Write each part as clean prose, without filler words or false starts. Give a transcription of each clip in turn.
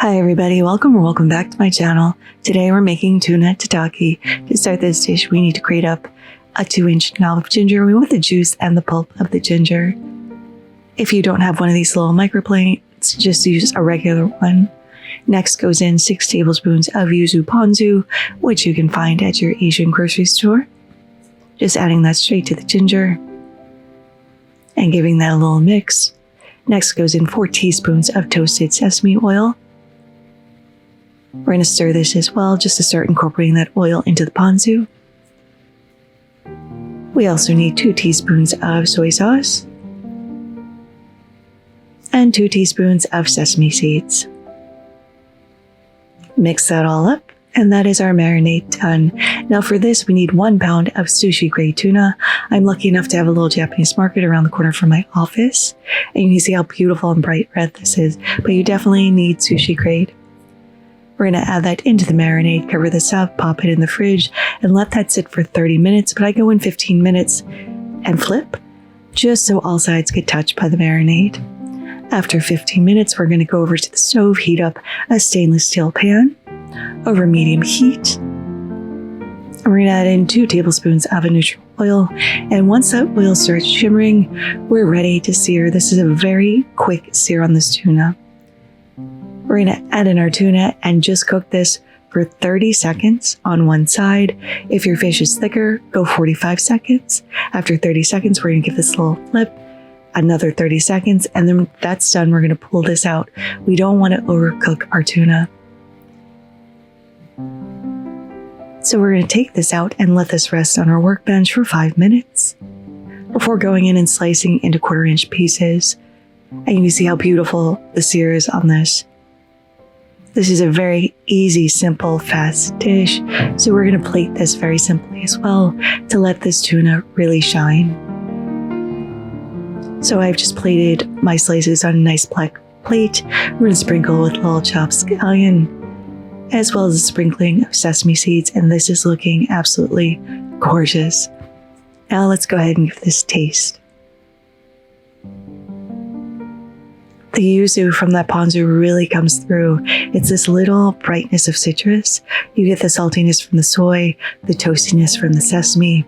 Hi everybody, welcome back to my channel. Today we're making tuna tataki. To start this dish, we need to grate up a 2-inch knob of ginger. We want the juice and the pulp of the ginger. If you don't have one of these little microplanes, just use a regular one. Next goes in 6 tablespoons of yuzu ponzu, which you can find at your Asian grocery store. Just adding that straight to the ginger and giving that a little mix. Next goes in 4 teaspoons of toasted sesame oil. We're going to stir this as well, just to start incorporating that oil into the ponzu. We also need 2 teaspoons of soy sauce and 2 teaspoons of sesame seeds. Mix that all up, and that is our marinade done. Now for this, we need 1 pound of sushi-grade tuna. I'm lucky enough to have a little Japanese market around the corner from my office, and you can see how beautiful and bright red this is, but you definitely need sushi-grade. We're going to add that into the marinade, cover this up, pop it in the fridge, and let that sit for 30 minutes, but I go in 15 minutes and flip, just so all sides get touched by the marinade. After 15 minutes, we're going to go over to the stove, heat up a stainless steel pan over medium heat. And we're going to add in 2 tablespoons of a neutral oil, and once that oil starts shimmering, we're ready to sear. This is a very quick sear on this tuna. We're going to add in our tuna and just cook this for 30 seconds on one side. If your fish is thicker, go 45 seconds. After 30 seconds, we're going to give this a little flip, another 30 seconds, and then when that's done, we're going to pull this out. We don't want to overcook our tuna. So we're going to take this out and let this rest on our workbench for 5 minutes before going in and slicing into 1/4-inch pieces. And you can see how beautiful the sear is on this. This is a very easy, simple, fast dish, so we're going to plate this very simply as well to let this tuna really shine. So I've just plated my slices on a nice black plate. We're going to sprinkle with a little chopped scallion, as well as a sprinkling of sesame seeds, and this is looking absolutely gorgeous. Now let's go ahead and give this a taste. The yuzu from that ponzu really comes through. It's this little brightness of citrus. You get the saltiness from the soy, the toastiness from the sesame.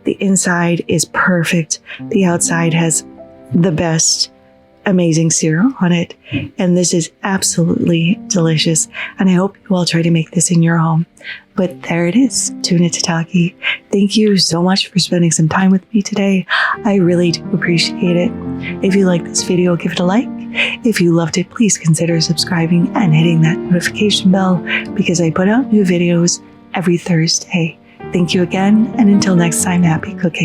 The inside is perfect. The outside has the best, amazing sear on it. And this is absolutely delicious. And I hope you all try to make this in your home. But there it is, tuna tataki. Thank you so much for spending some time with me today. I really do appreciate it. If you like this video, give it a like. If you loved it, please consider subscribing and hitting that notification bell because I put out new videos every Thursday. Thank you again, and until next time, happy cooking.